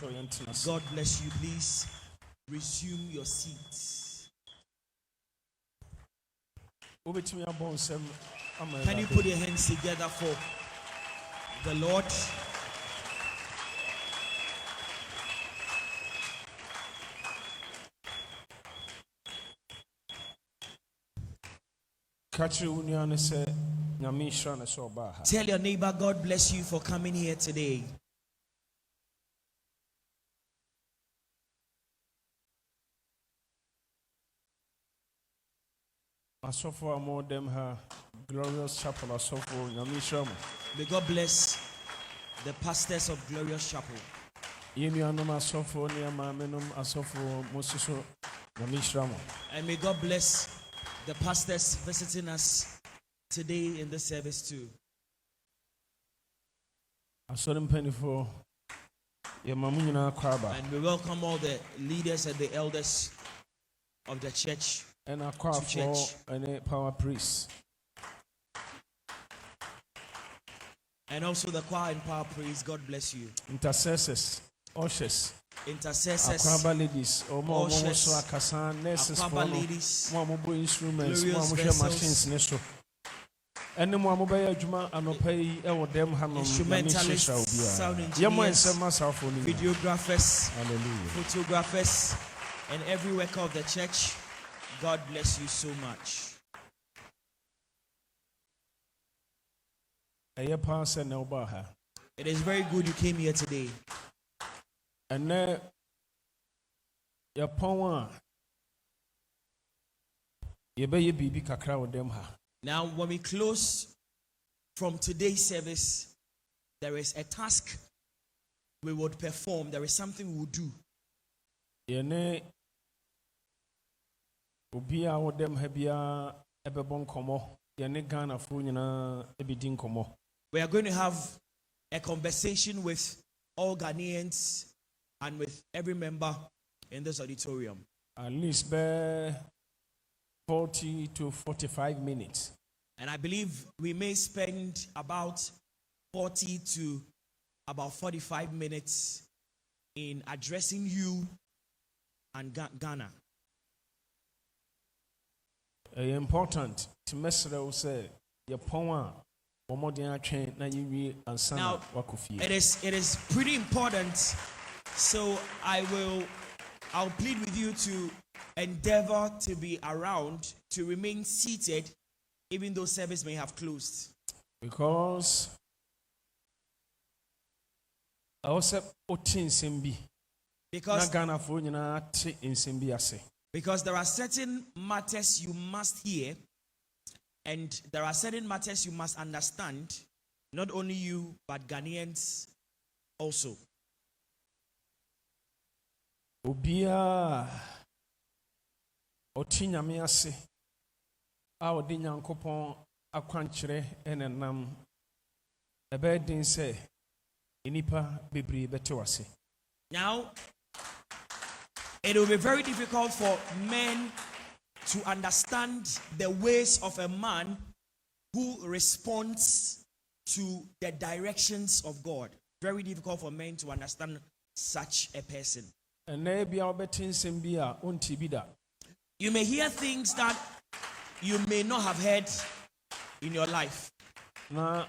God bless you. Please resume your seats. Can you put your hands together for the Lord? Tell your neighbor, God bless you for coming here today. Glorious Chapel, May God bless the pastors of Glorious Chapel. And may God bless the pastors visiting us today in the service too. And we welcome all the leaders and the elders of the church and our choir church. And power priests. And also the choir and power priests. God bless you. Intercessors, ushers, intercessors, Akwaba ladies, ushers, nurses, Akwaba ladies, instruments, machines, instrumentalists, sound engineers, videographers, photographers, and every worker of the church. God bless you so much. It is very good you came here today. And your power, now, when we close from today's service, there is a task we would perform. There is something we will do. We are going to have a conversation with all Ghanaians and with every member in this auditorium. At least 40 to 45 minutes. And I believe we may spend about 40 to about 45 minutes in addressing you and Ghana. Important to mesra say your power. Now, it is pretty important. So I'll plead with you to endeavor to be around, to remain seated, even though service may have closed. Because there are certain matters you must hear, and there are certain matters you must understand, not only you, but Ghanaians also. Obia otinyame ase a odi nyankopon akwankyere enenam ebedin se enipa bebre betewase. Now, it will be very difficult for men to understand the ways of a man who responds to the directions of God. Very difficult for men to understand such a person. You may hear things that you may not have heard in your life. And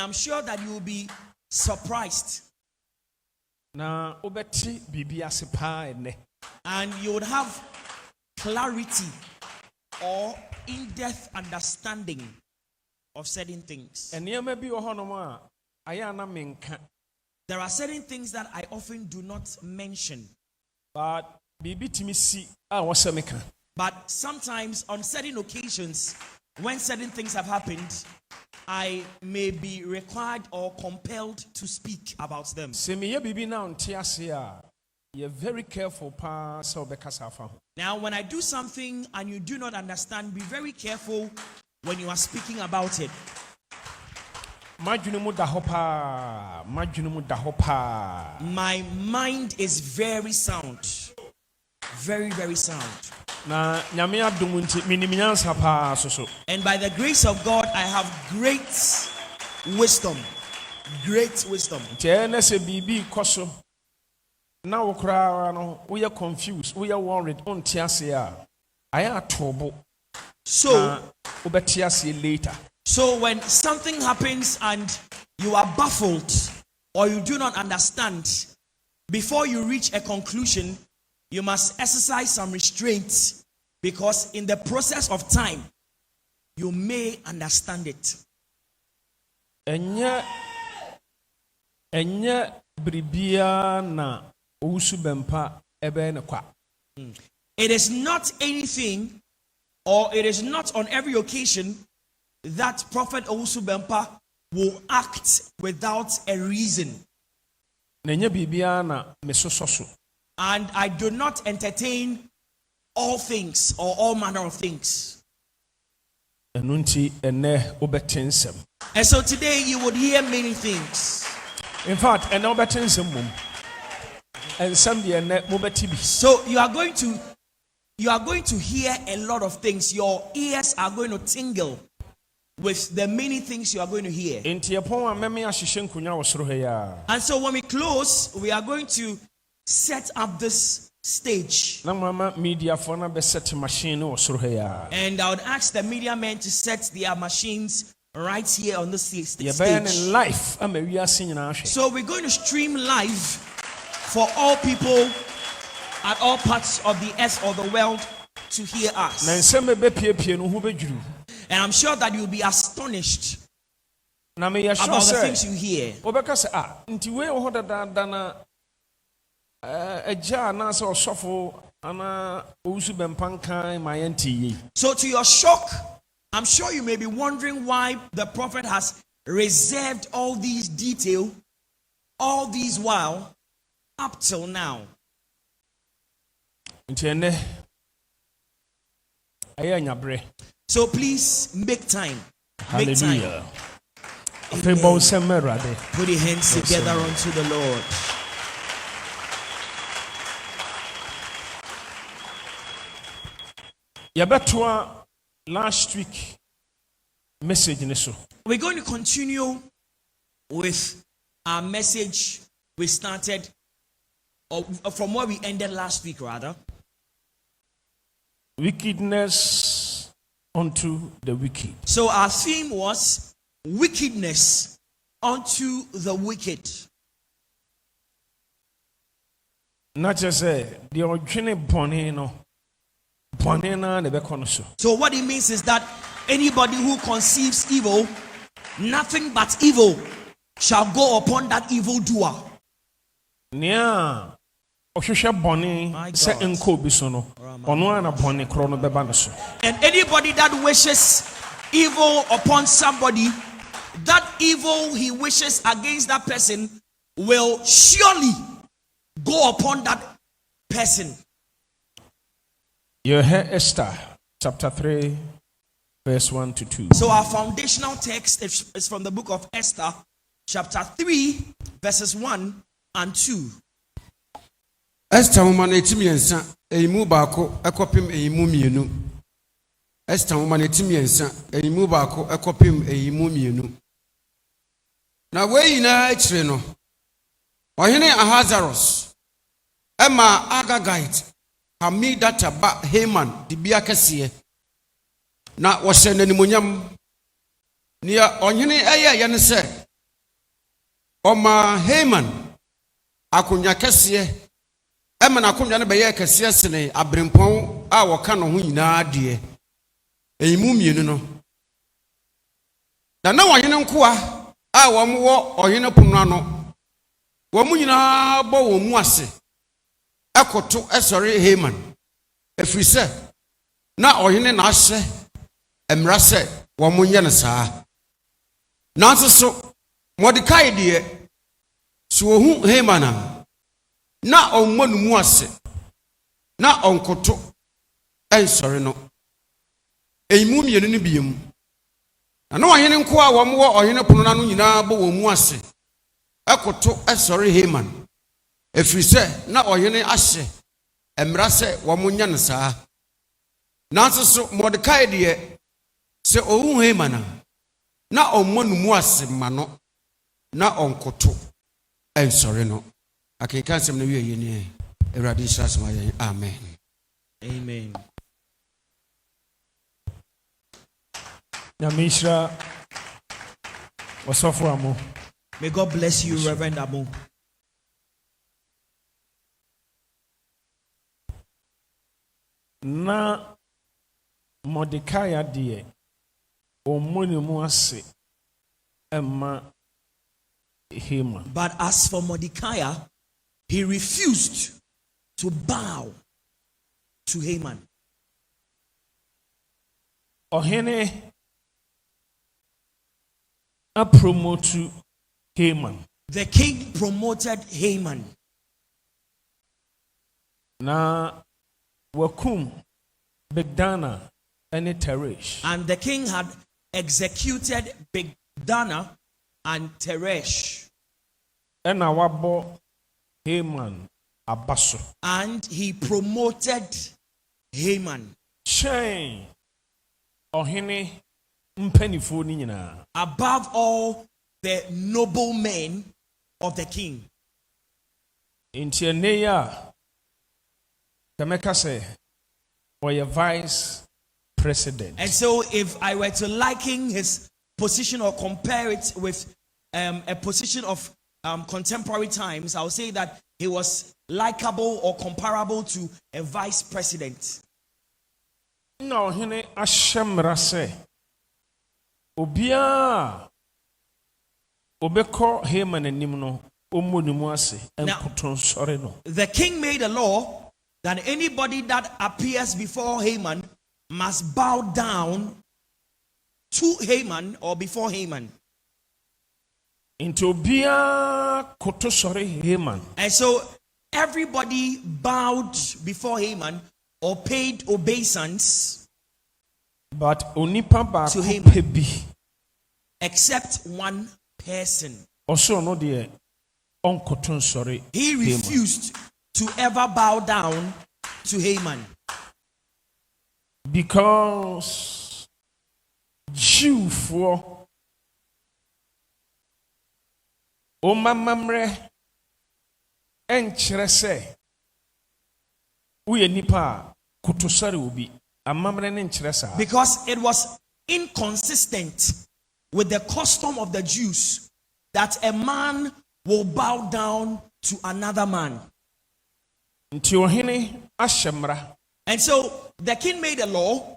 I'm sure that you will be surprised. And you would have clarity or in-depth understanding of certain things. There are certain things that I often do not mention. But sometimes on certain occasions, when certain things have happened, I may be required or compelled to speak about them. You're very careful. Now, when I do something and you do not understand, be very careful when you are speaking about it. My mind is very sound. Very, very sound. And by the grace of God, I have great wisdom. great wisdom. Tiene se bibi koso. Na wo kra no we are confused, we are worried on tiasia. Aya trouble. So Later. So when something happens and you are baffled or you do not understand, before you reach a conclusion, you must exercise some restraint, because in the process of time, you may understand it. Enya bribia na Owusu Bempah ebe ne kwa. It is not anything, or it is not on every occasion that Prophet Owusu Bempah will act without a reason. Nenya bibia na mesososo. And I do not entertain all things or all manner of things. And so today you would hear many things. In fact, so you are going to hear a lot of things. Your ears are going to tingle with the many things you are going to hear. And so when we close, we are going to set up this stage. And I would ask the media men to set their machines right here on the stage. So we're going to stream live for all people at all parts of the earth or the world to hear us. And I'm sure that you'll be astonished about the things you hear. So to your shock, I'm sure you may be wondering why the prophet has reserved all these details all these while up till now. So please make time. Make time. Put your hands together unto the Lord. Last week message. We're going to continue with our message we started, or from where we ended last week, rather. Wickedness unto the wicked. So our theme was wickedness unto the wicked. Not just the original bonino. So what it means is that anybody who conceives evil, nothing but evil shall go upon that evil doer. And anybody that wishes evil upon somebody, that evil he wishes against that person will surely go upon that person. You hear Esther chapter 3 verse 1 to 2. So our foundational text is from the book of Esther chapter 3 verses 1 and 2. Esther woman etimiensa eyimu baako ekopim eyimu mienu. Esther woman etimiensa eyimu baako ekopim eyimu mienu. Na we na ekire no. Ohene Ahasuerus Emma Agagite Hamidata ba Haman dibia kese na wɔhyɛ n'animonyam nia ɔhene ɛyɛ yɛ ne sɛ ɔma Haman akonya kese ɛma na akonya no bɛyɛ kese sene abrempɔn a wɔka no ho nyinaa deɛ eyimu mienu no na ɔhene nkoa a wɔn wɔ ɔhene pono ano wɔn nyinaa bɔ wɔn mu ase ekoto esori Haman efrise na ohene na ahye emra se wo munye ne saa nanso so Mordecai de so ohu Haman na onmonu mu ase na onkoto ensori no eyimu mienu ne biem na ohene nko a wo mo ohene pono na no nyina bo wo mu ase ekoto esori Haman efrise na ohene ahye emra se wo munya ne saa nanso so Mordecai de se ohu Haman na ommonu mu ase ma no na onkoto ensɔre no akenka nsɛm no wie yɛnie awurade nhyira asɛm ayɛ amen. Amen. Yamishra wasofo amo. May God bless you, Reverend Amo. Na Mordecai die omoni mu ase emma Haman. But as for Mordecai, he refused to bow to Haman. Ohene a promote Haman. The king promoted Haman. Na wakum Bigdana and Teresh. And the king had executed Bigdana and Teresh. And wabo Haman abaso. And he promoted Haman. Chain Ohene mpenifo ni nyina. Above all the noblemen of the king. Inti eneya Kameka say or your vice president. And so if I were to liken his position or compare it with a position of contemporary times, I would say that he was likable or comparable to a vice president. No, Ohene ashemra say Obia Obeko Haman anim no omonimu ase enkoton sore no. The king made a law that anybody that appears before Haman must bow down to Haman or before Haman. Into Obia koto sore Haman. And so everybody bowed before Haman or paid obeisance, but onipa ba to him. pebi except one person. also no de onkoton sore. He refused to ever bow down to Haman. Because Jew for Omamamre enkyerɛ sɛ woyɛ nipa a kotosare obi amamre ne nkyerɛ saa. Because it was inconsistent with the custom of the Jews that a man will bow down to another man. Nti ohene ahyɛ mmara And so the king made a law,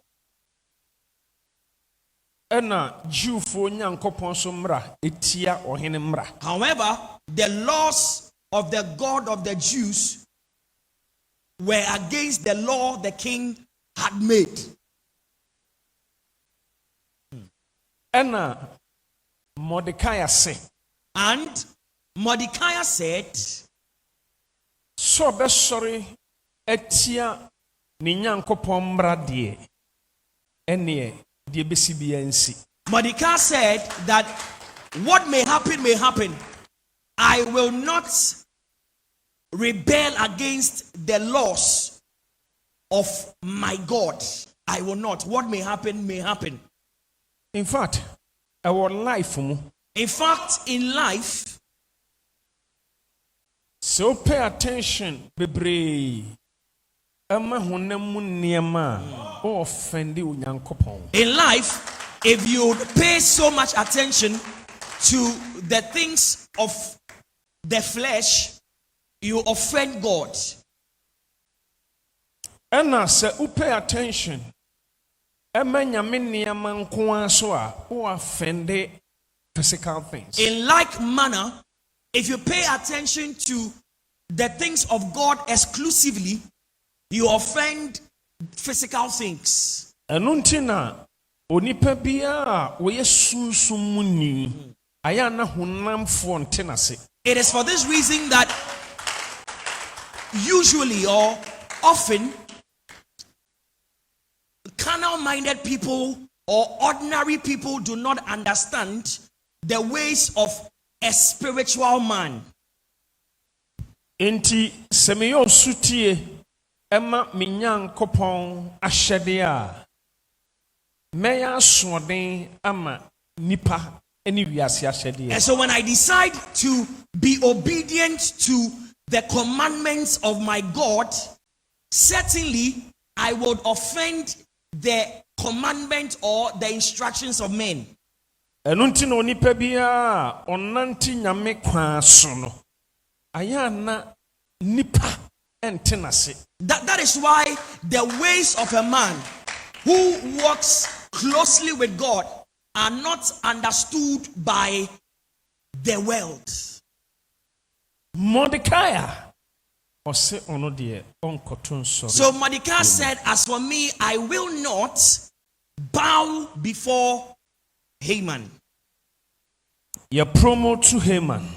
ɛna Jewfoɔ Nyankopɔn so mmara etia ohene mmara. however, the laws of the God of the Jews were against the law the king had made. Ɛna Mordecai ase And Mordecai said, so ɔbɛsɔre atia ne Nyankopɔn mmara deɛ ɛneɛ deɛ bɛsi biara nsi. Mordecai said that what may happen. I will not rebel against the laws of my God. I will not. What may happen. In fact, our life mu In fact, in life, so pay attention bebree ama honam mu nneɛma a offend Onyankopɔn. in life, if you pay so much attention to the things of the flesh, you offend God. Ɛna sɛ wopay attention ɛma nyame nneɛma nko ara so a wo offend physical things. In like manner, if you pay attention to the things of God exclusively, you offend physical things. Ɛno nti na onipa biara a wɔyɛ sunsum mu ni ayɛ na honamfoɔ nte n'ase. It is for this reason that usually or often carnal-minded people or ordinary people do not understand the ways of a spiritual man. Enti sɛ meyɛ osutie ɛma me Nyankopɔn ahyɛde a mɛyɛ asoɔden ama nipa any wiase ahyɛdeɛ. And so when I decide to be obedient to the commandments of my God, certainly I would offend the commandment or the instructions of men. Ɛno nti na onipa biara ɔnante nyame kwan so no ayɛ na nipa ɛnte n'ase. That is why the ways of a man who walks closely with God are not understood by the world. Mordecai ɔse ɔno deɛ ɔnkɔto nsɔre. So Mordecai said, as for me, I will not bow before Haman. Yɛ promote Haman.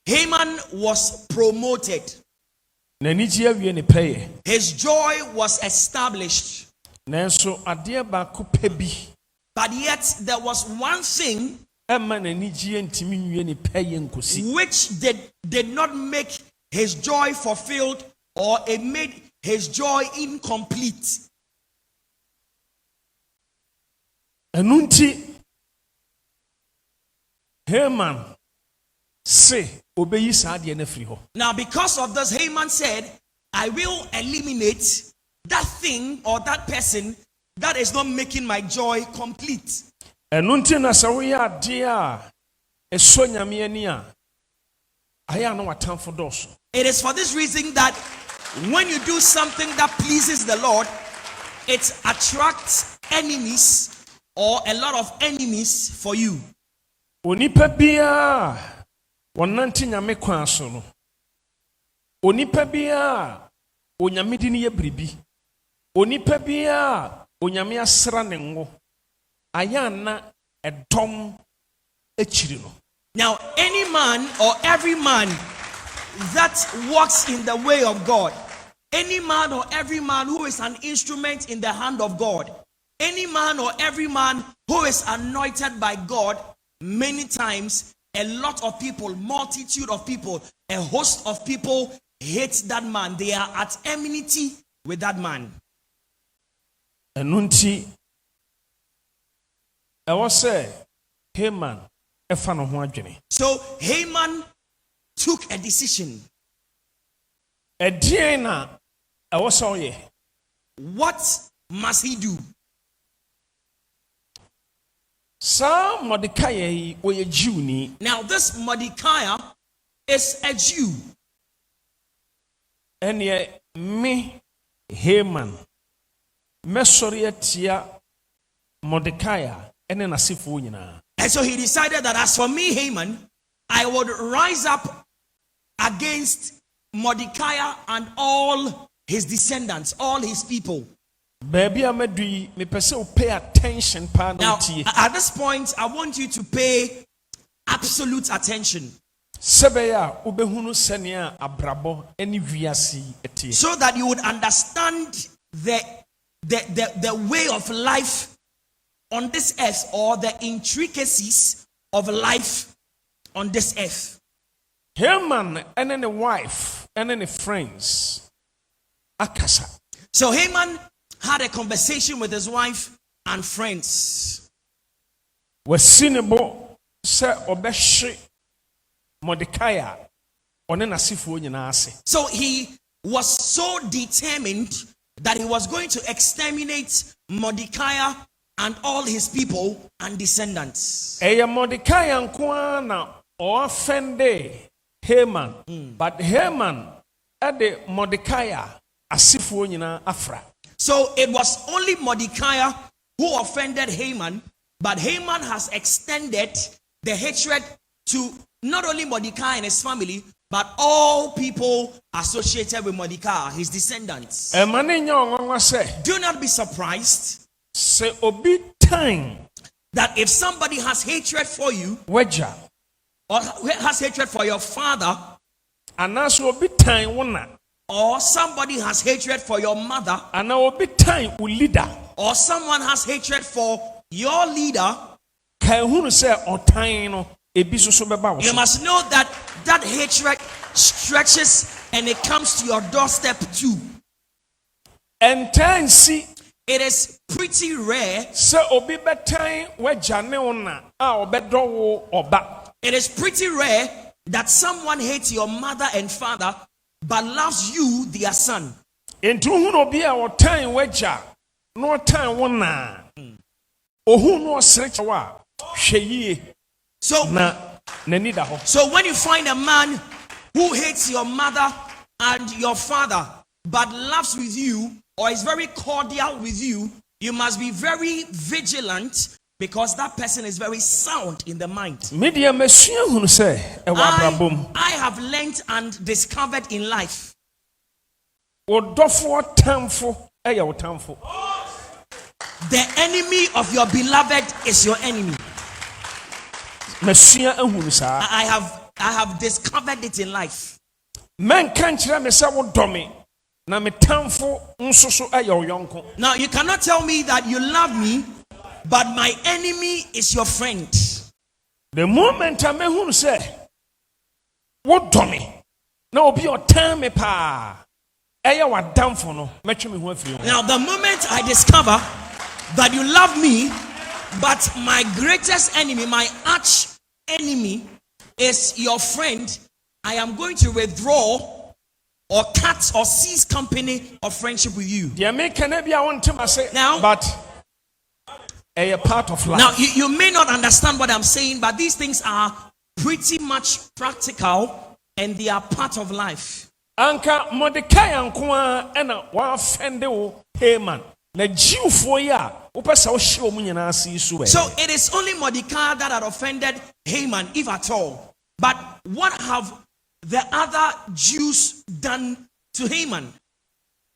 Haman was promoted. N'anigye awie ne pɛyɛ. His joy was established. Nanso adeɛ baako pɛ bi. But yet there was one thing ɛma n'anigye ntimi nwie ne pɛyɛ nkosi. which did not make his joy fulfilled, or it made his joy incomplete. Ɛno nti Haman se obeyi saa adeɛ no afiri hɔ. Now, because of this, Haman said, I will eliminate that thing or that person that is not making my joy complete. Ɛno nti na sɛ woyɛ adeɛ a ɛsɔ nyame ani a ayɛ a na watamfo dɔɔso. It is for this reason that when you do something that pleases the Lord, it attracts enemies or a lot of enemies for you. Onipa biara wɔnante nyame kwan so no, onipa biara onyame di ne yɛ biribi, onipa biara onyame asra ne ngo ayɛ a na ɛdɔm akyiri no. Now, any man or every man that walks in the way of God, any man or every man who is an instrument in the hand of God, any man or every man who is anointed by God, many times a lot of people, multitude of people, a host of people hate that man. They are at enmity with that man. Ɛno nti ɛwɔ sɛ Haman ɛfa no ho adwene. So Haman took a decision. Ɛdeɛn na ɛwɔ sɛ ɔyɛ? What must he do? Saa Mordecai yi ɔyɛ Jewni. Now, this Mordecai is a Jew. Ɛneɛ me Haman mɛsɔre atia Mordecai ɛne n'asefoɔ nyinaa. And so he decided that as for me, Haman, I would rise up against Mordecai and all his descendants, all his people. Baby, I'm me pay attention. Now, at this point, I want you to pay absolute attention so that you would understand the way of life on this earth, or the intricacies of life on this earth. Haman and then the wife and then the friends akasa. So Haman had a conversation with his wife and friends. Wasinebo se obeshi Mordecai one nasifo nyina ase. So he was so determined that he was going to exterminate Mordecai and all his people and descendants. Eya Mordecai anko na offended Haman, but Haman ade Mordecai asifo nyina afra. So it was only Mordecai who offended Haman, but Haman has extended the hatred to not only Mordecai and his family, but all people associated with Mordecai, his descendants. Do not be surprised that if somebody has hatred for you, or has hatred for your father, or somebody has hatred for your mother, or someone has hatred for your leader, you must know that that hatred stretches and it comes to your doorstep too. And it is pretty rare. sɛ obi bɛtan wagya ne wo na a ɔbɛdɔ wo ɔba. It is pretty rare that someone hates your mother and father but loves you, their son. Nti wohu no obi a ɔtan wagya na ɔtan wo na ohu no ɔsere kyɛw a hwɛ yie So, na n'ani da hɔ. so when you find a man who hates your mother and your father but loves with you or is very cordial with you, you must be very vigilant because that person is very sound in the mind. Media mesua hunu sɛ ɛwɔ abrabom. I have learned and discovered in life Ɔdɔfoɔ tamfo ɛyɛ wo tamfo. the enemy of your beloved is your enemy. Mesua ahunu saa. I have discovered it in life. Menka nkyerɛ me sɛ wodɔ me na me tamfo nso so ɛyɛ wo yɔnko. Now you cannot tell me that you love me, but my enemy is your friend. The moment a mehunu sɛ wodɔ me na obi ɔtan me paa ɛyɛ w'adamfo no mɛtwe me ho afiri ho. Now the moment I discover that you love me, but my greatest enemy, my arch enemy is your friend, I am going to withdraw or cut or cease company or friendship with you. Deɛ meka na bi a wontem ase Now- but ɛyɛ part of life. Now you may not understand what I'm saying, but these things are pretty much practical and they are part of life. Anka Mordecai nko a ɛna wafɛnde wo Haman na Jewfoɔ yi a wopɛ sɛ wohyɛ wɔn nyinaa ase yi so ɛ. So it is only Mordecai that had offended Haman, if at all. But what have the other Jews done to Haman?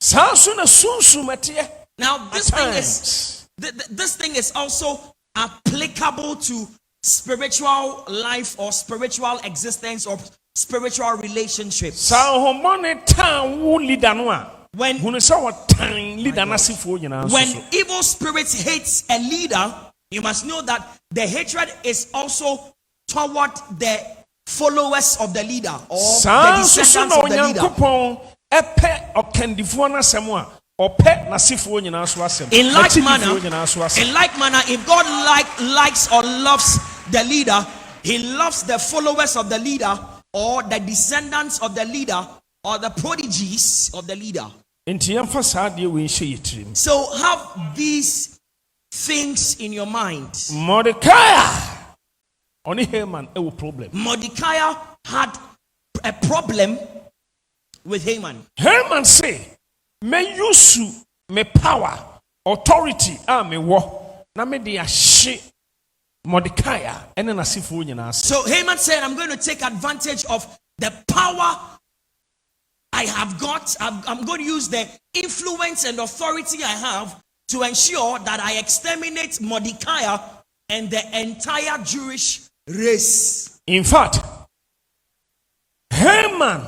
Saa so na sunsum ɛteɛ. Now this At thing times. is this thing is also applicable to spiritual life or spiritual existence or spiritual relationships. Saa ahomɔne tan wo leader no a When hunu sɛ wɔtan leader no asefoɔ nyinaa when so. evil spirits hates a leader, you must know that the hatred is also toward the followers of the leader or the Saa nso so descendants na of the leader. Onyankopɔn ɛpɛ ɔkandifoɔ no asɛm a ɔpɛ n'asefoɔ nyinaa so asɛm. In like N'akyidifoɔ nyinaa so asɛm. manner, if God likes or loves the leader, he loves the followers of the leader or the descendants of the leader or the prodigies of the leader. Nti yɛmfa saa deɛ wei nhyɛ yɛ tirim. So have these things in your mind. Mordecai ɔne Haman ɛwɔ problem. Mordecai had a problem with Haman. Haman say, "Me use me power, authority a me wɔ na me de ahye Mordecai ɛne n'asefoɔ nyinaa ase." So Haman said, I'm going to take advantage of the power I have got. I'm going to use the influence and authority I have to ensure that I exterminate Mordecai and the entire Jewish race. In fact, Haman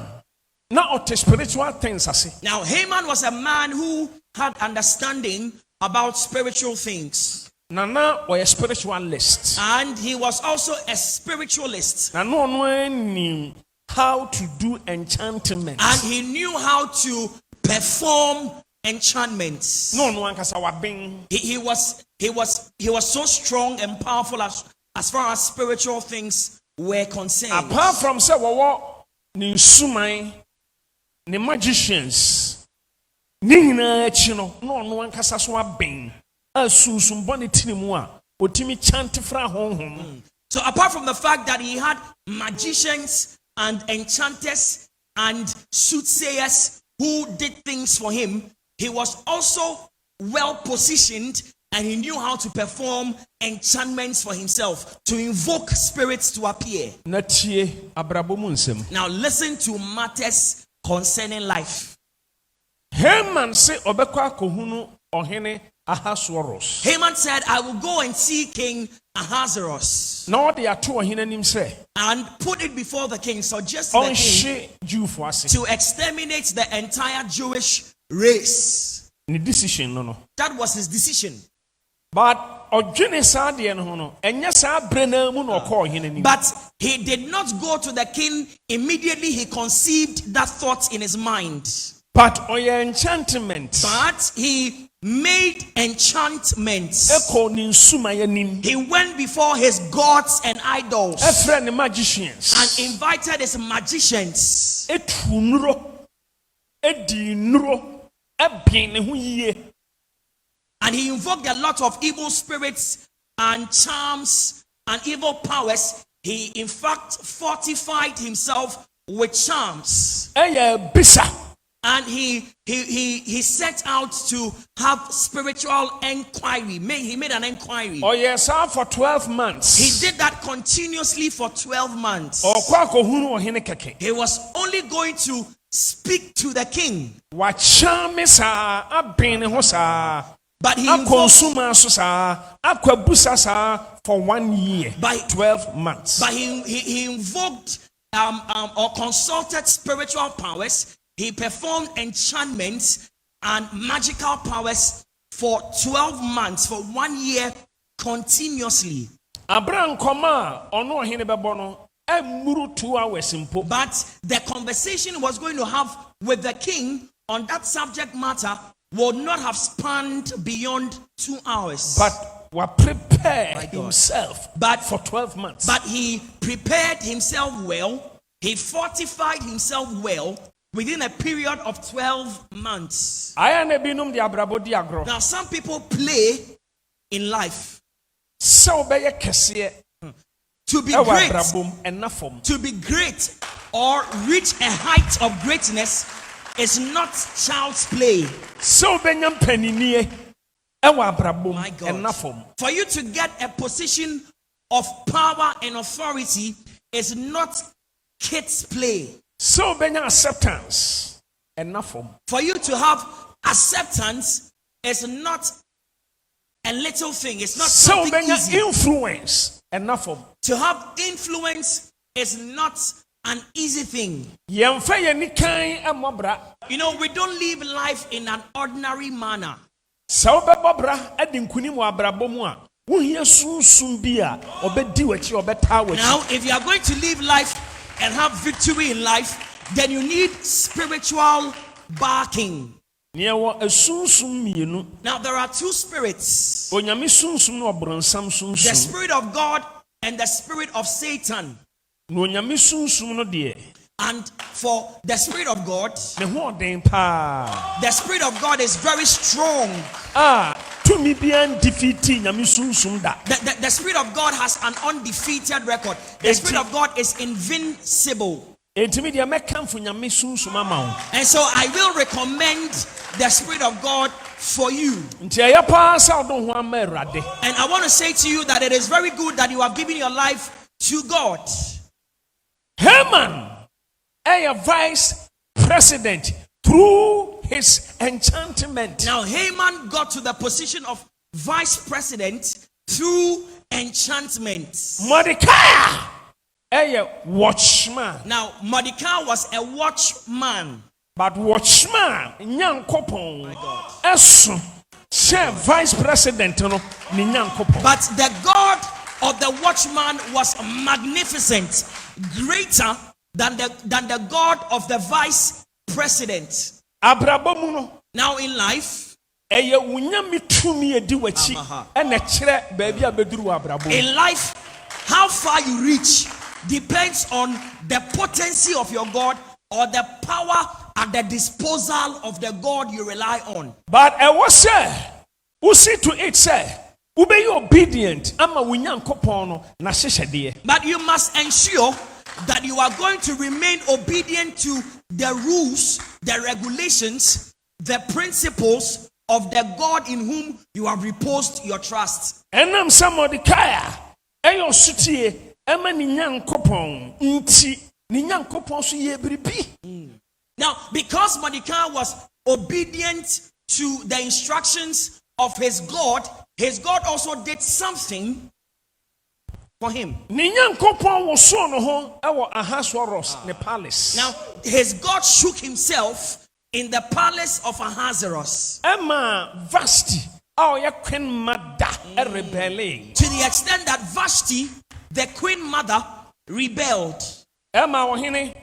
na ɔte spiritual things ase. Now, Haman was a man who had understanding about spiritual things. Na ɔyɛ spiritualist. And he was also a spiritualist. Na no ɔno anim how to do enchantment. And he knew how to perform enchantments. No ɔno ankasa waben. He was so strong and powerful as far as spiritual things were concerned. Apart from sɛ wɔwɔ ne nsuman, ne magicians, ne nyinaa akyi no na ɔno ankasa so aben a sunsum bɔ ne tiri mu a otimi chante fra honhom. So apart from the fact that he had magicians and enchanters and soothsayers who did things for him, he was also well positioned and he knew how to perform enchantments for himself, to invoke spirits to appear. Na tie abrabɔ mu nsɛm. Now listen to matters concerning life. Haman se ɔbɛkɔ akɔhunu ɔhene Ahasuerus. Haman said, I will go and see King Ahasuerus Na ɔde ato ɔhene anim sɛ and put it before the king, suggest to the king ɔnhye Jewfoɔ ase. to exterminate the entire Jewish race. Ne decision no. That was his decision. But ɔdwene saa deɛ no ho no, ɛnyɛ saa bere na mu na ɔkɔɔ ɔhene anim. But he did not go to the king immediately. He conceived that thought in his mind. But ɔyɛ enchantment. But he made enchantments. ɛkɔ ne nsumaya nim. He went before his gods and idols ɛfrɛ ne magicians. and invited his magicians. ɛtu nnuro. ɛdi nnuro. ɛbɛn ne ho yie. And he invoked a lot of evil spirits and charms and evil powers. He in fact fortified himself with charms. ɛyɛ bisa. And he set out to have spiritual inquiry. He made an inquiry. ɔyɛ saa for 12 months. He did that continuously for 12 months. ɔkɔ akɔhunu ɔhene kɛkɛ. He was only going to speak to the king. wakyame saa. abɛn ne ho saa. But he akɔ invoked, nsuma so saa. akɔ abusa saa for 1 year. By 12 months. but he invoked or consulted spiritual powers. He performed enchantments and magical powers for 12 months, for 1 year continuously. Abraham nkɔmɔ a ɔno ɔhene bɛbɔ no ɛmmuru 2 hours mpo. But the conversation he was going to have with the king on that subject matter would not have spanned beyond 2 hours. But wa prepare My God. himself But- for 12 months. But he prepared himself well. He fortified himself well within a period of 12 months. Aya na binom de abrabɔ di agorɔ. Now, some people play in life. Sɛ wobɛyɛ kɛseɛ To be ɛwɔ great, abrabom ɛnna fam. to be great or reach a height of greatness is not child's play. Sɛ wobɛnya mpaninie ɛwɔ abrabom My God. ɛnna fam. For you to get a position of power and authority is not kids' play. Sɛ wobɛnya acceptance ɛnna fam. For you to have acceptance is not a little thing. It's not Sɛ something wobɛnya easy. influence ɛnna fam. To have influence is not an easy thing. Yɛmfa yɛn nikan ɛmmɔ bra. You know, we don't live life in an ordinary manner. Sɛ wobɛbɔ bra ɛde nkunim wɔ abrabɔ mu a wohia sunsum bi a ɔbɛdi w'akyi ɔbɛtaa w'akyi. Now, if you are going to live life and have victory in life, then you need spiritual backing. Nea wɔ esunsum mmienu. Now, there are 2 spirits, Onyame sunsum na ɔbrɔnsam the sunsum. spirit of God and the spirit of Satan. Na onyame sunsum no deɛ And for the spirit of God, ne ho ɔden paa. the spirit of God is very strong. Tumi biara ndefeati nyame sunsum da. The spirit of God has an undefeated record. The spirit of God is invincible. Entimi deɛ mɛkamfo nyame sunsum ama wo. And so I will recommend the spirit of God for you. Nti ɛyɛ paa sɛ wode ho ama Awurade. And I want to say to you that it is very good that you have given your life to God. Haman ɛyɛ vice president through his enchantment. Now, Haman got to the position of vice president through enchantment. Mordecai ɛyɛ watchman. Now, Mordecai was a watchman. But watchman nyankopɔn ɛso hyɛ vice president no ne nyankopɔn. But the God of the watchman was magnificent, greater than the God of the vice president. Abrabɔ mu no Now, in life, ɛyɛ wo nyame tumi edi w'akyi ɛna kyerɛ baabi a bɛduru wɔ abrabɔ mu. in life, how far you reach depends on the potency of your God or the power at the disposal of the God you rely on. But ɛwɔ sɛ wosi to it sɛ wobɛyɛ obedient ama wo nyankopɔn no n'ahyehyɛdeɛ. But you must ensure that you are going to remain obedient to the rules, the regulations, the principles of the God in whom you have reposed your trust. Ɛnam sɛ Mordecai ɛyɛ ɔsotie ɛma ne nyankopɔn nti ne nyankopɔn so yɛ biribi. Now, because Mordecai was obedient to the instructions of his God also did something for him. Ne nyankopɔn wosoo no ho ɛwɔ Ahasuerus ne palace. Now, his God shook himself in the palace of Ahasuerus Ɛma Vashti a ɔyɛ queen mother ɛrebɛle. to the extent that Vashti, the queen mother, rebelled. Ɛma ɔhene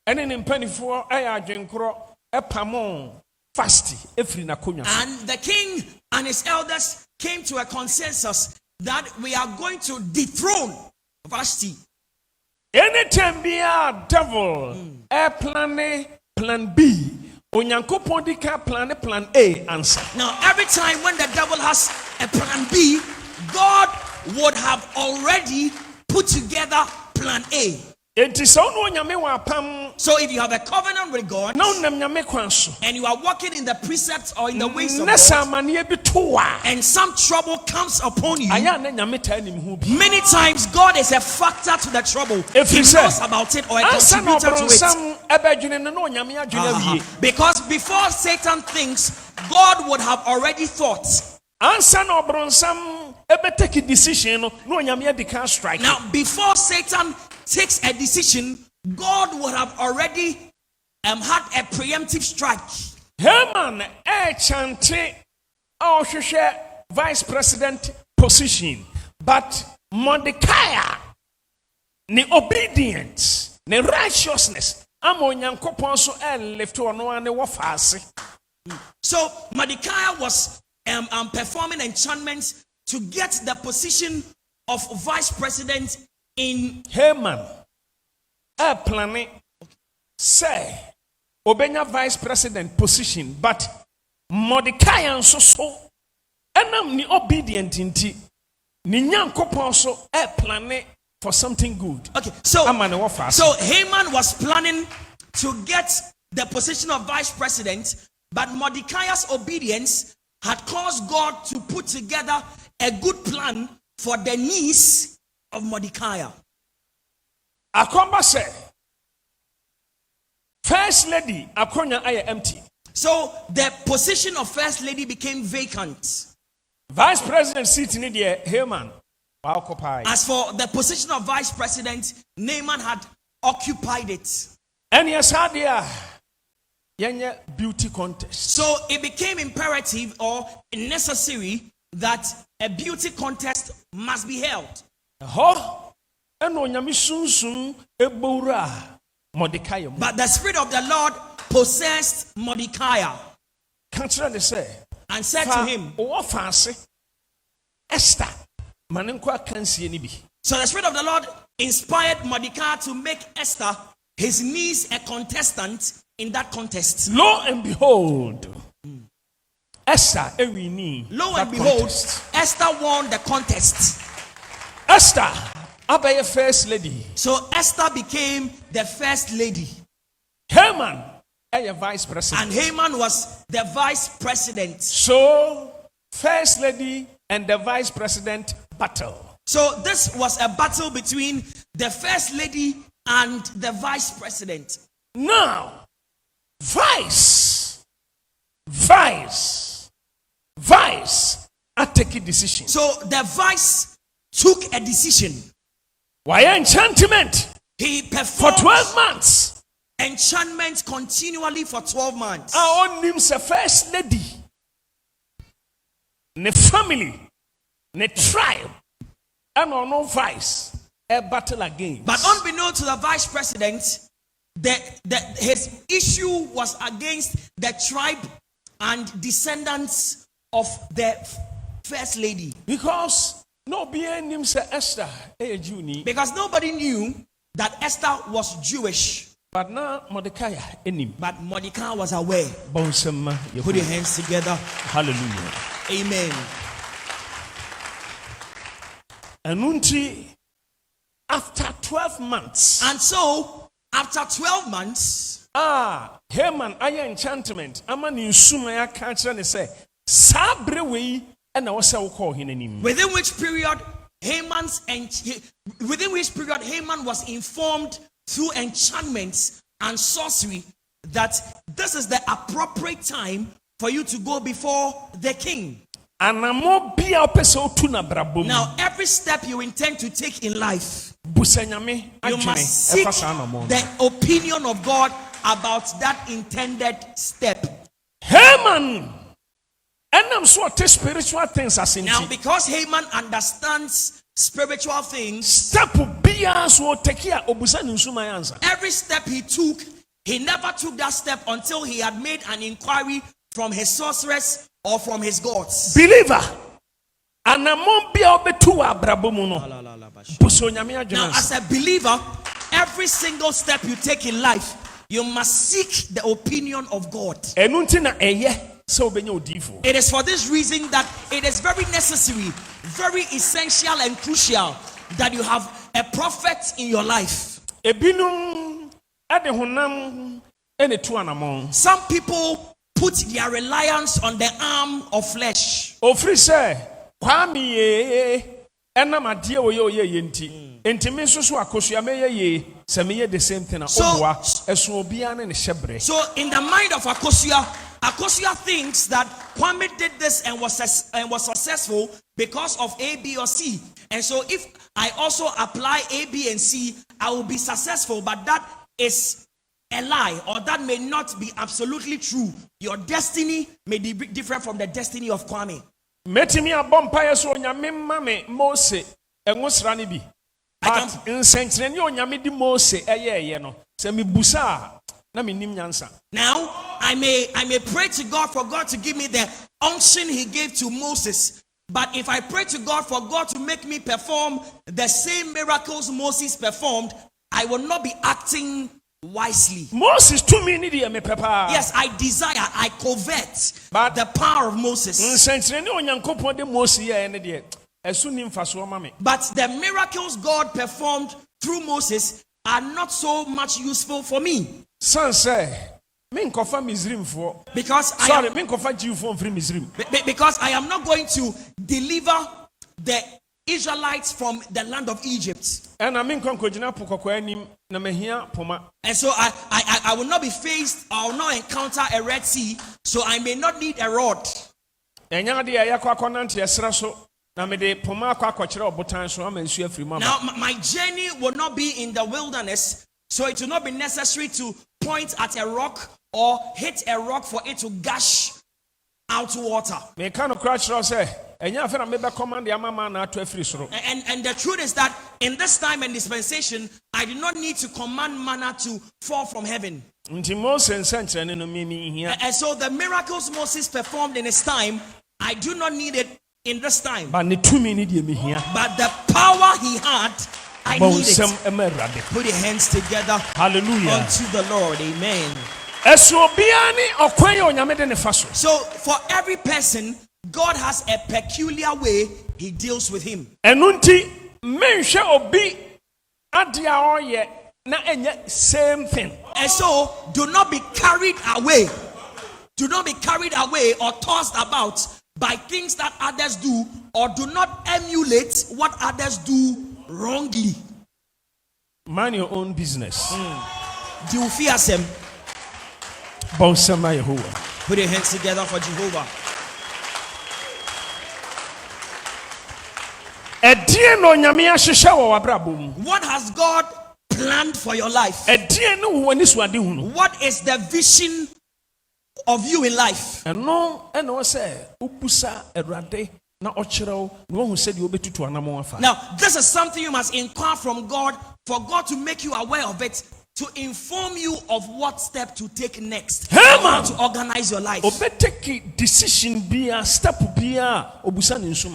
ɛne ne mpanimfoɔ ɛyɛ adwenkorɔ ɛpamo Fasti efiri na konya. And the king and his elders came to a consensus that we are going to dethrone Vashti. Anytime be a devil, plan B, onyankopon di ka plan A answer. Now, every time when the devil has a plan B, God would have already put together plan A. So if you have a covenant with God and you are walking in the precepts or in the ways of God, and some trouble comes upon you, many times God is a factor to the trouble. He knows about it or a contributor to it. Because before Satan thinks, God would have already thought. Now, before Satan takes a decision, God would have already had a preemptive strike. Haman chante vice president position, but Mordecai ne obedience, ne righteousness, amonyankopon so left ono ane wafase. So Mordecai was performing enchantments to get the position of vice president in Haman. Planning say obenya vice president position, but Mordecai and so enam ni obedient inti ni nyankopon so planning for something good. Okay, so Haman was planning to get the position of vice president, but Mordecai's obedience had caused God to put together a good plan for the niece of Mordecai. Akomba say first lady akonya aye empty. So the position of first lady became vacant. Vice president seat in the Haman occupied. As for the position of vice president, Naaman had occupied it. And yes, beauty contest. So it became imperative or necessary that a beauty contest must be held. But the Spirit of the Lord possessed Mordecai and said to him, Esther. So the Spirit of the Lord inspired Mordecai to make Esther, his niece, a contestant in that contest. Lo and behold, Esther, Esther won the contest. Esther, Abaye first lady. So Esther became the first lady. Haman, a vice president. And Haman was the vice president. So first lady and the vice president battle. So this was a battle between the first lady and the vice president. Now, vice, I take a decision. So the vice took a decision. Why enchantment? He performed for 12 months. Enchantment continually for 12 months. Our name's a first lady. Ne family, ne tribe, and no vice. A battle again. But unbeknown to the vice president, his issue was against the tribe and descendants of the first lady. Because nobody knew that Esther was Jewish. But now Mordecai was aware. Put your hands together. Hallelujah. Amen. And after 12 months. And so, after 12 months. Haman, aya enchantment. Amani sumaya cancer and say, Sabrewe, and I was so call him. Within which period Haman was informed through enchantments and sorcery that this is the appropriate time for you to go before the king. Now, every step you intend to take in life, you must seek the opinion of God about that intended step. Haman, spiritual things as in now, because Haman understands spiritual things, every step he took, he never took that step until he had made an inquiry from his sorceress or from his gods. Believer. Anamon bia obetu wa abrabo mu no. Puso nyame Now, adwena. as a believer, every single step you take in life, you must seek the opinion of God. Enunti na eye se obenya odifo. It is for this reason that it is very necessary, very essential and crucial that you have a prophet in your life. Ebinum ade honam ene tu anamon. Some people put their reliance on the arm of flesh. Ofri se kwami ye enam ade oye yenti. Enti me so akosua meye ye se meye the same thing na obua esu obia ne hyebre. So in the mind of Akosia thinks that Kwame did this and was successful because of A, B, or C. And so if I also apply A, B, and C, I will be successful. But that is a lie, or that may not be absolutely true. Your destiny may be different from the destiny of Kwame. Metimi abompa yeso onyame mame Mose engusra ne bi. But nsentrene onyame di Mose eye no. Se me busa na me nim nyansa. Now, I may pray to God for God to give me the unction he gave to Moses. But if I pray to God for God to make me perform the same miracles Moses performed, I will not be acting wisely. Moses to me need me papa. Yes, I desire, I covet but the power of Moses. Nsentrene onyankopon de Mose ye ne de esu nim faso ma me. But the miracles God performed through Moses are not so much useful for me. Because because I am not going to deliver the Israelites from the land of Egypt. And so I will not be faced, I will not encounter a Red Sea, so I may not need a rod. Now my journey will not be in the wilderness, so it will not be necessary to point at a rock or hit a rock for it to gush out water. And the truth is that in this time and dispensation, I do not need to command manna to fall from heaven. And so the miracles Moses performed in his time, I do not need it in this time. But the power he had, I need it. Put your hands together. Hallelujah. Unto the Lord. Amen. So for every person, God has a peculiar way he deals with him. Same thing. And so do not be carried away. Do not be carried away or tossed about by things that others do, or do not emulate what others do wrongly. Mind your own business. Do you fear him? Put your hands together for Jehovah. What has God planned for your life? What is the vision of you in life? Now, this is something you must inquire from God, for God to make you aware of it, to inform you of what step to take next, how to organize your life.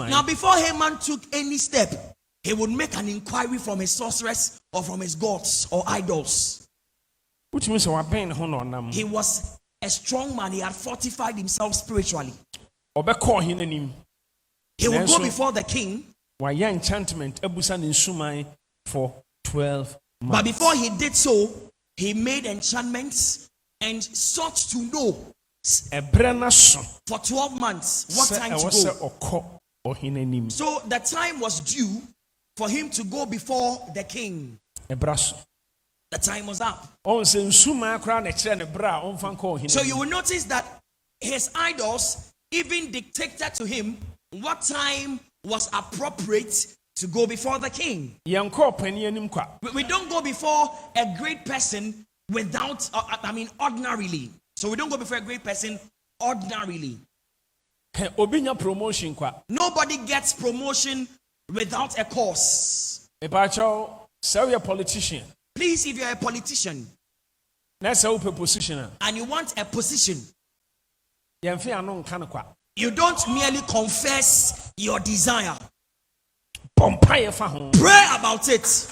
Now, before Haman took any step, he would make an inquiry from his sorceress or from his gods or idols. He was a strong man. He had fortified himself spiritually. He would go before the king. For 12 months. But before he did so, he made enchantments and sought to know for 12 months what time to go. So the time was due for him to go before the king. The time was up. So you will notice that his idols even dictated to him what time was appropriate to go before the king. We don't go before a great person without, ordinarily. So we don't go before a great person ordinarily. Nobody gets promotion without a cause. Please, if you're a politician and you want a position, yɛmfe ano nka no kwa. You don't merely confess your desire. Pompaye fa ho. Pray about it.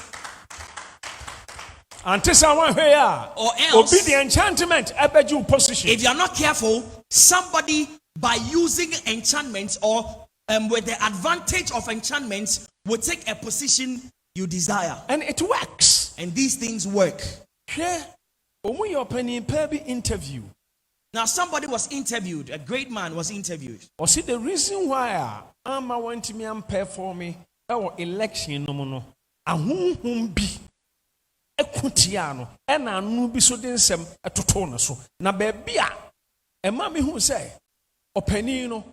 Ante sa wan hwe ya. Or else, obi the enchantment abeju position. if you are not careful, somebody by using enchantments or with the advantage of enchantments will take a position you desire. And it works. And these things work. Hwe omu ye opani pa bi interview. Now somebody was interviewed, a great man was interviewed. Or see the reason why Ama want me and perform me our election no no. Ahunhum bi ekutia no e na anu bi so de nsem etoto no so. Na ba bia e ma me hu say opani no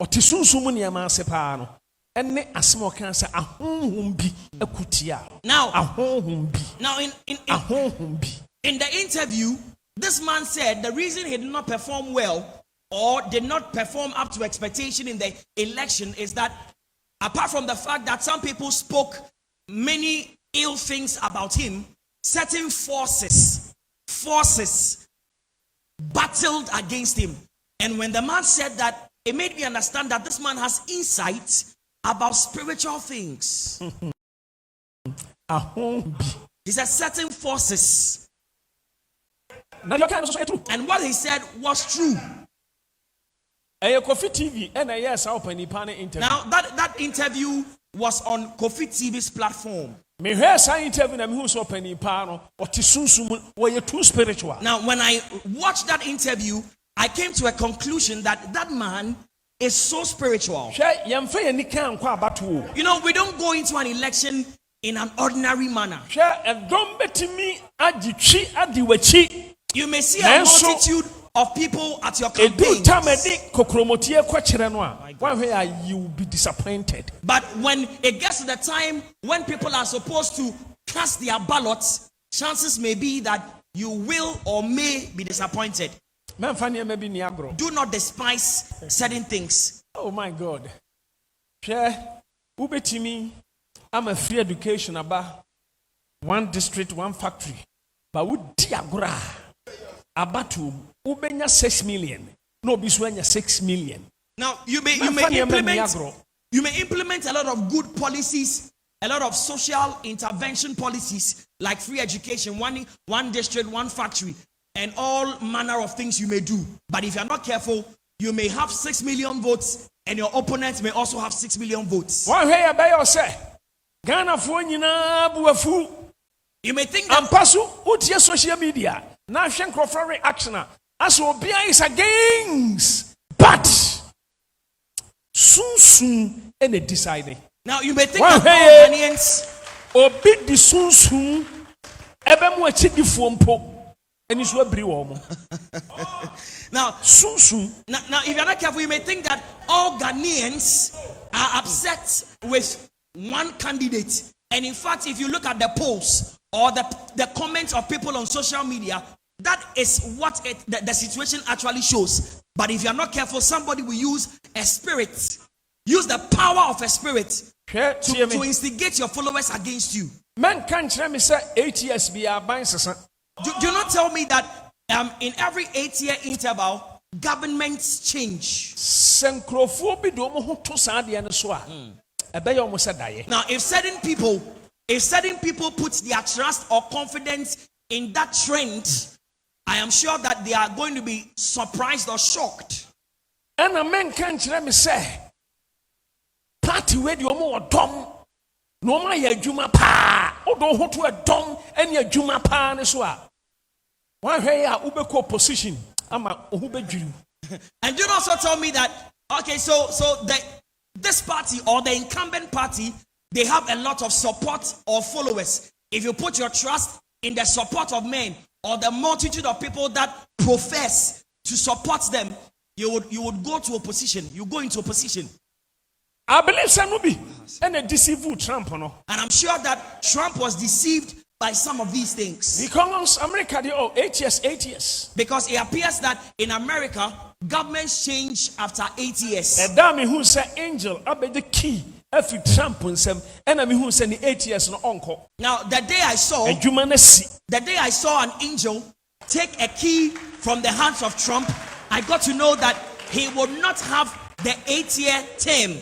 otisunsumu ne ma ase pa no. Ene asem o kan say ahunhum bi ekutia. Now ahunhum bi. Now ahunhum bi. In the interview, this man said the reason he did not perform well or did not perform up to expectation in the election is that apart from the fact that some people spoke many ill things about him, certain forces battled against him. And when the man said that, it made me understand that this man has insight about spiritual things. He said certain forces. And what he said was true. Now that interview was on Kofi TV's platform. Now when I watched that interview, I came to a conclusion that that man is so spiritual. You know, we don't go into an election in an ordinary manner. You may see a multitude of people at your campaign. You will be disappointed. But when it gets to the time when people are supposed to cast their ballots, chances may be that you will or may be disappointed. Do not despise certain things. Oh my God. I'm a free education about one district, one factory. But we diagra about to ubenya 6 million. No biswenya 6 million. Now you may implement a lot of good policies, a lot of social intervention policies like free education, one district, one factory, and all manner of things you may do. But if you're not careful, you may have 6 million votes and your opponent may also have 6 million votes. Ghana for buafu. You may think that Ampasu utie social media. Na hwe nkrofo reaction as obia is against, but soon and deciding. Now you may think that all Ghanaians obi di soon ebe mu achidifo mpo eni so abiri wo mo. Now soon. Now if you're not careful, you may think that all Ghanaians are upset with one candidate. And in fact, if you look at the polls or the comments of people on social media, that is what the situation actually shows. But if you're not careful, somebody will use a spirit, use the power of a spirit to instigate your followers against you. Man can't tell me say 8 years be a buying. Do not tell me that in every 8-year interval, governments change. Now, if certain people put their trust or confidence in that trend, I am sure that they are going to be surprised or shocked. And a man can't let me say, party where you more dumb, no my juma pa, or don't hold to a dumb and your juma pa and so on. Why hey ubeko position? I'm a ubeju. And you also tell me that okay, so this party or the incumbent party, they have a lot of support or followers. If you put your trust in the support of men or the multitude of people that profess to support them, you would go to opposition. You go into opposition. I believe Sanubi and a deceived Trump, no. And I'm sure that Trump was deceived by some of these things. Because America, 8 years. Because it appears that in America, governments change after 8 years. A dame who said angel, I bet the key. Every Trump and some enemy who sent 8 years no uncle. Now the day I saw an angel take a key from the hands of Trump, I got to know that he would not have the 8-year term.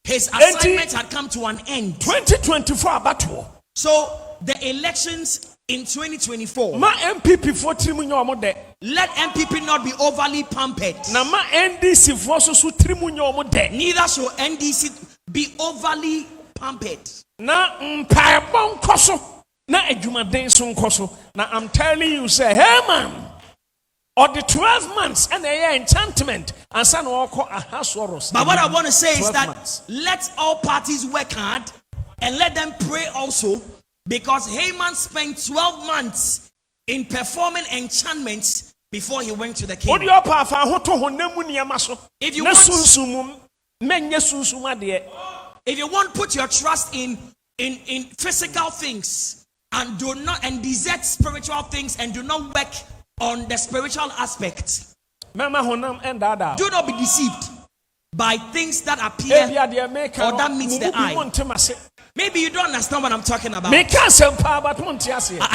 His assignment had come to an end. 2024 abatoɔ. So the elections in 2024, Ma MPP for trimu nya omo de. let MPP not be overly pampered. Na ma NDC for so trimu nya omo de. Neither should NDC be overly pampered. Na mpaebɔ nkɔ so. Na adwumaden so nkɔ so. Na I'm telling you say, hey man. Or the 12 months and a enchantment and son walk a house. But what I want to say is that months. let all parties work hard and let them pray also, because Haman spent 12 months in performing enchantments before he went to the king. If you want to put your trust in physical things and desert spiritual things and do not work on the spiritual aspect, do not be deceived by things that appear or that meets the eye. Maybe you don't understand what I'm talking about. I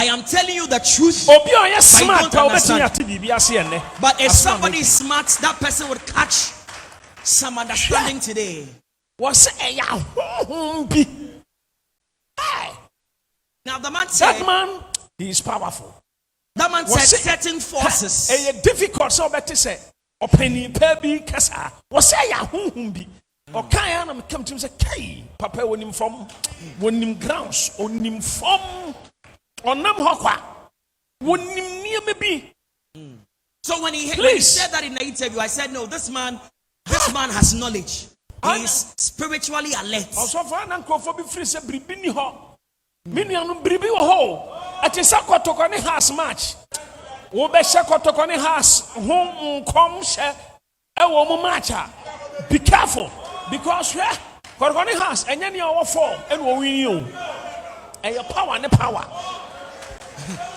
am telling you the truth, but you don't understand. But if somebody is smart, that person would catch some understanding today. Now the man said, that man, he is powerful. That man said certain forces. It's difficult so better say. Openi pebi kasa. Was say ya humbi. O kaya na come to say, "Kai, papa wonim from wonim grounds, onim from onam hokwa. Wonim near maybe." So when he said that in the interview, I said, "No, this man has knowledge. He is spiritually alert." Also for an uncle be free say bribini ho. Minianum bribi wo ho. Ati sakotoko ne has match. Wo be sakotoko ne has hom nkom hye e wo mo match. Be careful because kotoko ne has enye ne owo form and wo win you. And your power ne power.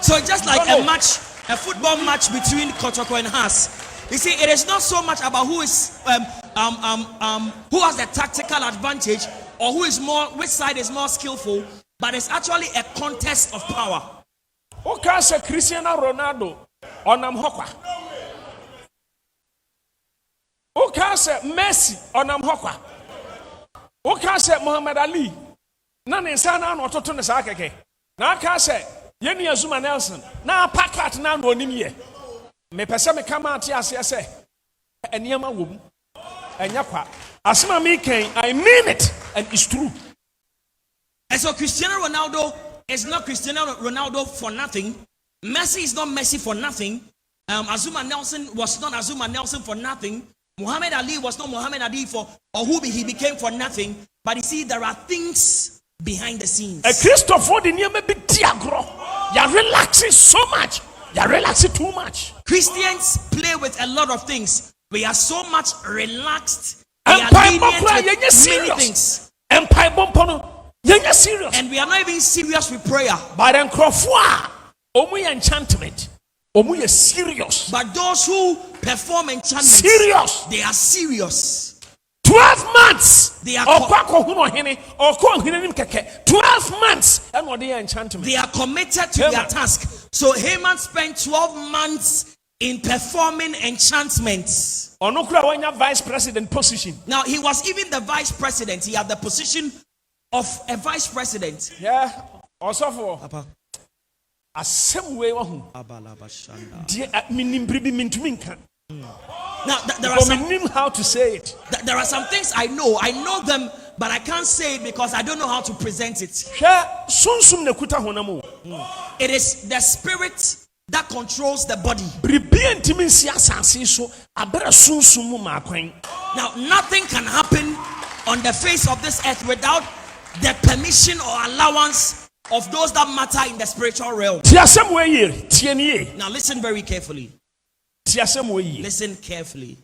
So just like a football match between Kotoko and Haas. You see, it is not so much about who is who has the tactical advantage or which side is more skillful. But it's actually a contest of power. Okay, say Cristiano Ronaldo onam hokwa. Okay, say Messi onam hokwa. Okay, say Muhammad Ali. Na ne sana na ototo ne sa keke. Na aka say Yeni Azuma Nelson. Na pakat na no onim ye. Me pese me kama ate ase say eniema wom. Enya kwa. Asema me ken, I mean it and it's true. And so Cristiano Ronaldo is not Cristiano Ronaldo for nothing. Messi is not Messi for nothing. Azuma Nelson was not Azuma Nelson for nothing. Muhammad Ali was not Muhammad Ali for or who he became for nothing. But you see, there are things behind the scenes. Christopher the near maybe diagro. You're relaxing so much. You're relaxing too much. Christians play with a lot of things. We are so much relaxed. We are lenient with many things. Serious. And we are not even serious with prayer. But then enchantment. Serious. But those who perform enchantment, serious. They are serious. 12 months. They are 12 months. And what they are enchantment. They are committed to their task. So Haman spent 12 months in performing enchantments. Vice president position. Now he was even the vice president. He had the position of a vice president. Yeah. Also for a same way. Now there are some how to say it. There are some things I know. I know them, but I can't say it because I don't know how to present it. It is the spirit that controls the body. Now nothing can happen on the face of this earth without the permission or allowance of those that matter in the spiritual realm. Now listen very carefully. Listen carefully.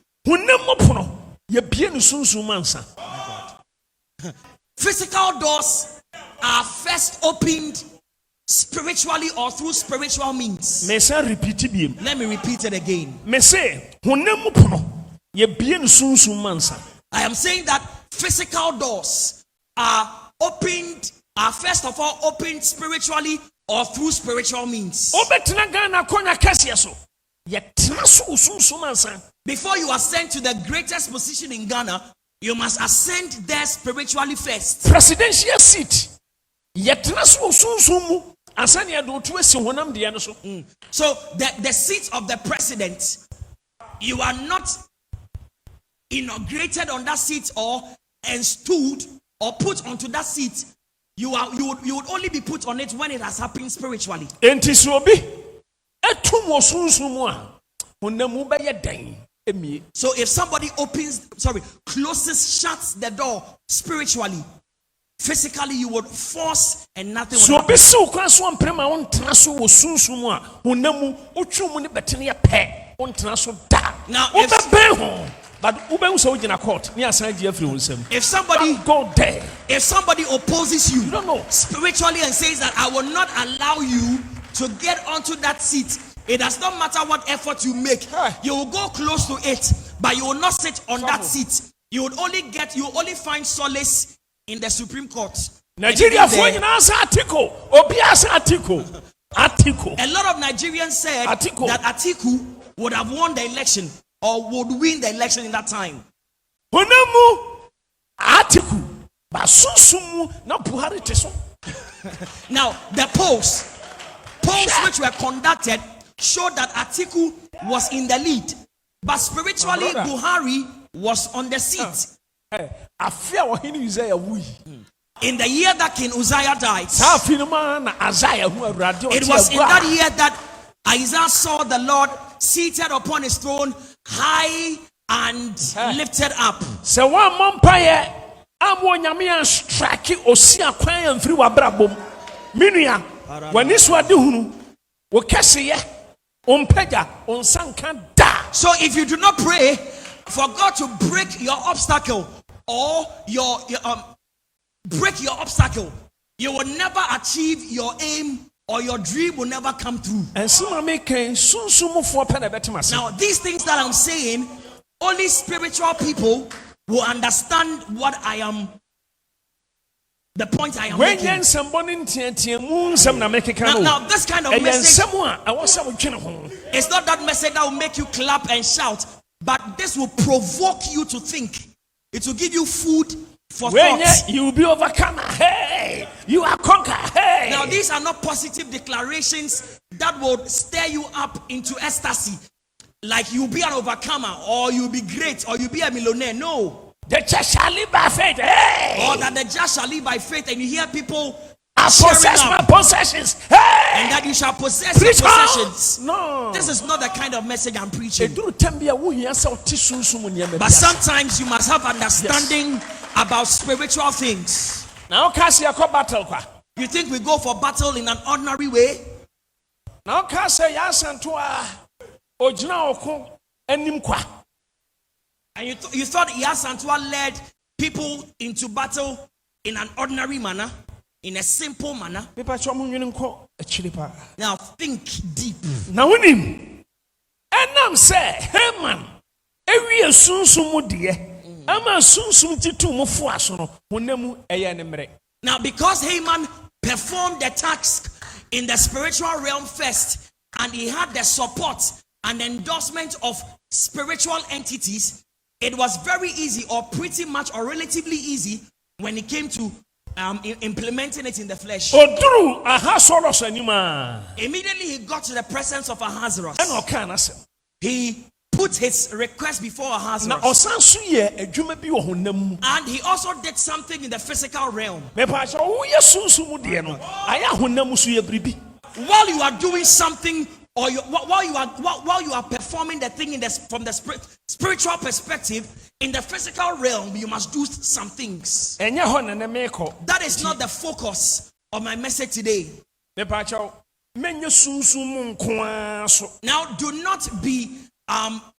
Physical doors are first opened spiritually or through spiritual means. Let me repeat it again. I am saying that physical doors are first of all opened spiritually or through spiritual means. Before you ascend to the greatest position in Ghana, you must ascend there spiritually first. Presidential seat. So the seat of the president, you are not inaugurated on that seat or stood or put onto that seat. You would only be put on it when it has happened spiritually. So if somebody closes, shuts the door spiritually, physically you would force and nothing would happen. Now if somebody opposes you spiritually and says that I will not allow you to get onto that seat, it does not matter what effort you make. You will go close to it, but you will not sit on that seat. You will only find solace in the Supreme Court. Nigeria A lot of Nigerians said that Atiku would have won the election or would win the election in that time. Now the polls which were conducted showed that Atiku was in the lead, but spiritually Buhari was on the seat. In the year that King Uzziah died, it was in that year that Isaiah saw the Lord seated upon his throne, high and lifted up. So if you do not pray for God to break your obstacle or break your obstacle, you will never achieve your aim or your dream will never come through. Now these things that I'm saying, only spiritual people will understand what I am, the point I am making. Now this kind of message, it's not that message that will make you clap and shout, but this will provoke you to think. It will give you food for thought. You will be overcome. Hey, you are conquered. Hey. Now these are not positive declarations that will stir you up into ecstasy, like you'll be an overcomer or you'll be great or you'll be a millionaire. No. The just shall live by faith. Hey. Or that the just shall live by faith, and you hear people possess my possessions. Hey. And that you shall possess your possessions. No. This is not the kind of message I'm preaching. But sometimes you must have understanding about spiritual things. Now, you think we go for battle in an ordinary way? Now, and you thought Yasantua led people into battle in an ordinary manner, in a simple manner? Now think deep. Now when him and I'm say, hey man, every sunsum dear, I'm a sunsum titumo fuasono, wonemu eyanemre. Now because Haman performed the task in the spiritual realm first, and he had the support and endorsement of spiritual entities, it was very easy, or pretty much, or relatively easy, when it came to implementing it in the flesh. Immediately he got to the presence of Ahasuerus. He put his request before Ahasuerus. And he also did something in the physical realm. While you are doing something, or while you are performing the thing from the spiritual perspective, in the physical realm you must do some things. That is not the focus of my message today. Now do not be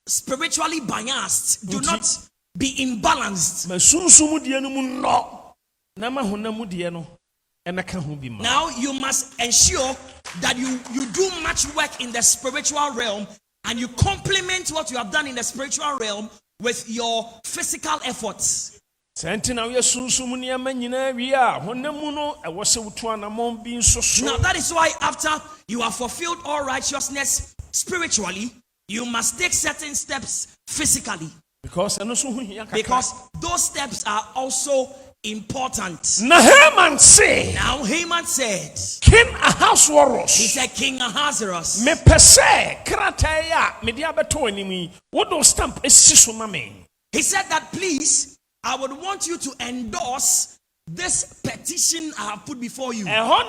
spiritually biased. Do not be imbalanced. Now you must ensure that you do much work in the spiritual realm, and you complement what you have done in the spiritual realm with your physical efforts. Now that is why after you have fulfilled all righteousness spiritually, you must take certain steps physically. Because Those steps are also important. Now Haman say, Now Haman said, King Ahasuerus, he said, King Ahasuerus, me pese krataya me dia beto animi wo do stamp esiso ma me. He said that, please, I would want you to endorse this petition I have put before you. Now at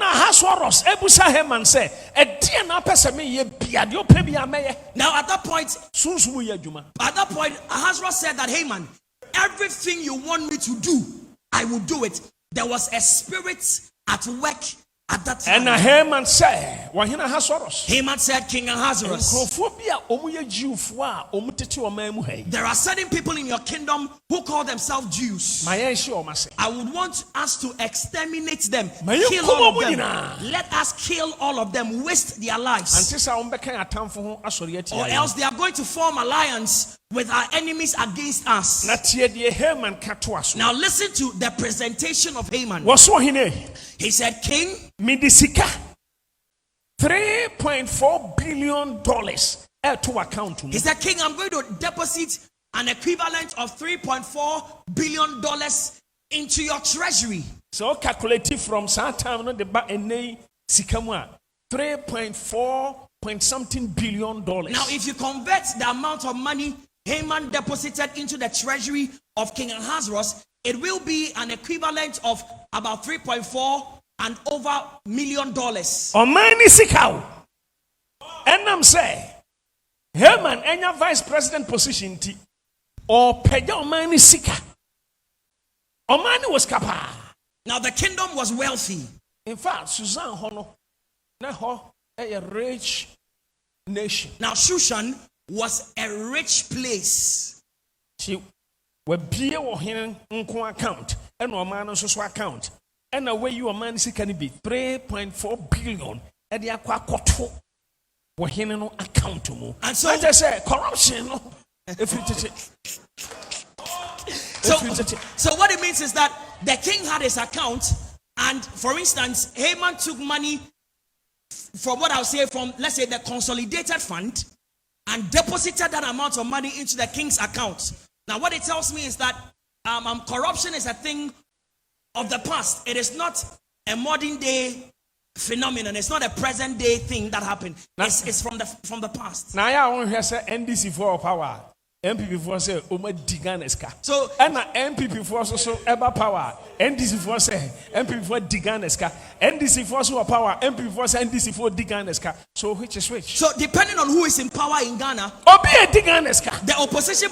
that point, Ahasuerus said that, Haman, everything you want me to do, I will do it. There was a spirit at work at that time. And Haman said, Haman said, King Ahasuerus, there are certain people in your kingdom who call themselves Jews. I would want us to exterminate them, kill all of them. Let us kill all of them, waste their lives. Or else they are going to form alliance with our enemies against us. Now listen to the presentation of Haman. He said, King, $3.4 billion to account. He said, King, I'm going to deposit an equivalent of $3.4 billion into your treasury. So calculated from some time no the back and 3.4 point something billion dollars. Now, if you convert the amount of money Haman deposited into the treasury of King Ahasuerus, it will be an equivalent of about 3.4 and over $million. Omani sikau. And I'm saying, Haman enya vice president position ti or peja omani sika. Omani was kapa. Now the kingdom was wealthy. In fact, Susan Hono, a rich nation. Now Shushan was a rich place. She will be a hin account and Oman so account. And the way you man can be 3.4 billion at the aquacoto. Account to move. And so I just say corruption. So what it means is that the king had his account, and for instance, Haman took money from what I'll say from, let's say, the consolidated fund and deposited that amount of money into the king's account. Now what it tells me is that corruption is a thing of the past. It is not a modern day phenomenon. It's not a present day thing that happened. It's from the past. Now I want to say NDC for power. MPP for say Oma Diganeska. So and MPP for so ever power. NDC for say MPP for Diganeska. NDC for so power. MPP for say NDC for Diganeska. So which is which? So depending on who is in power in Ghana, Obi Diganeska. The opposition